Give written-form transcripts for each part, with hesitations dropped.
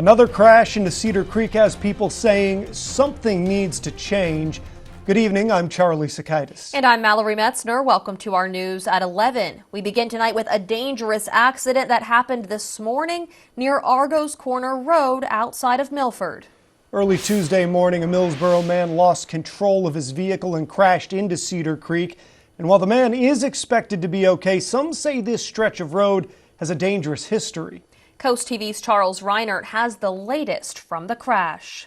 Another crash into Cedar Creek has people saying something needs to change. Good evening, I'm Charlie Sakaitis. And I'm Mallory Metzner. Welcome to our news at 11. We begin tonight with a dangerous accident that happened this morning near Argos Corner Road outside of Milford. Early Tuesday morning, a Millsboro man lost control of his vehicle and crashed into Cedar Creek. And while the man is expected to be okay, some say this stretch of road has a dangerous history. Coast TV's Charles Reinert has the latest from the crash.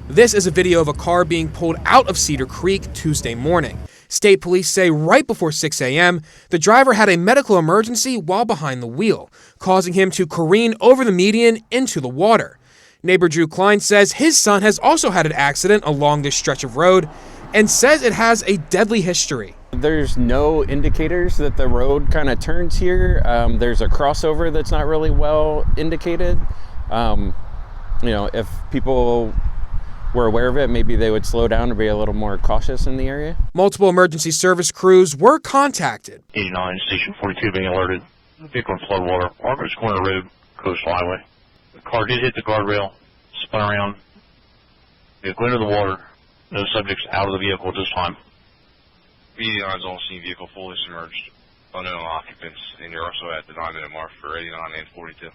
This is a video of a car being pulled out of Cedar Creek Tuesday morning. State police say right before 6 a.m., the driver had a medical emergency while behind the wheel, causing him to careen over the median into the water. Neighbor Drew Klein says his son has also had an accident along this stretch of road and says it has a deadly history. There's no indicators that the road kind of turns here. There's a crossover that's not really well indicated. If people were aware of it, maybe they would slow down or be a little more cautious in the area. Multiple emergency service crews were contacted. 89, Station 42 being alerted. Vehicle in floodwater, Argos Corner Road, Coastal Highway. The car did hit the guardrail, spun around, vehicle into the water. No subjects out of the vehicle at this time. Immediate eyes on scene, vehicle fully submerged. Unknown occupants, and you're also at the 9-minute mark for 89 and 42.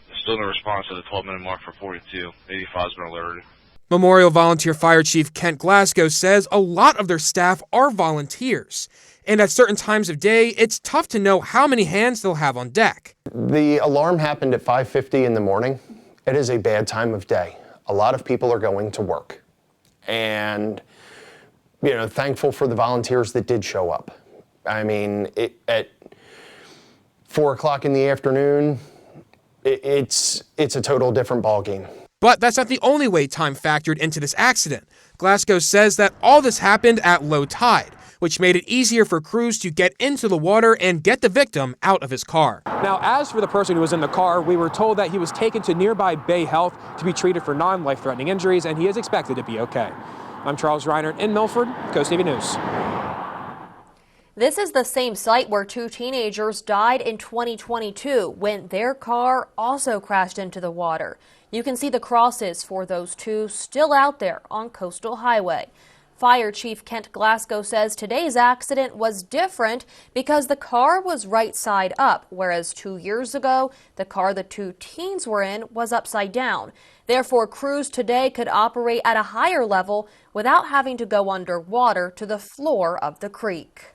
There's still no response to the 12-minute mark for 42. 85's been alerted. Memorial Volunteer Fire Chief Kent Glasgow says a lot of their staff are volunteers. And at certain times of day, it's tough to know how many hands they'll have on deck. The alarm happened at 5:50 in the morning. It is a bad time of day. A lot of people are going to work. And, thankful for the volunteers that did show up. I mean, at 4 o'clock in the afternoon, it's a total different ballgame. But that's not the only way time factored into this accident. Glasgow says that all this happened at low tide, which made it easier for crews to get into the water and get the victim out of his car. Now, as for the person who was in the car, we were told that he was taken to nearby Bayhealth to be treated for non-life-threatening injuries, and he is expected to be okay. I'm Charles Reinert in Milford, Coast TV News. This is the same site where two teenagers died in 2022 when their car also crashed into the water. You can see the crosses for those two still out there on Coastal Highway. Fire Chief Kent Glasgow says today's accident was different because the car was right side up, whereas 2 years ago, the car the two teens were in was upside down. Therefore, crews today could operate at a higher level without having to go underwater to the floor of the creek.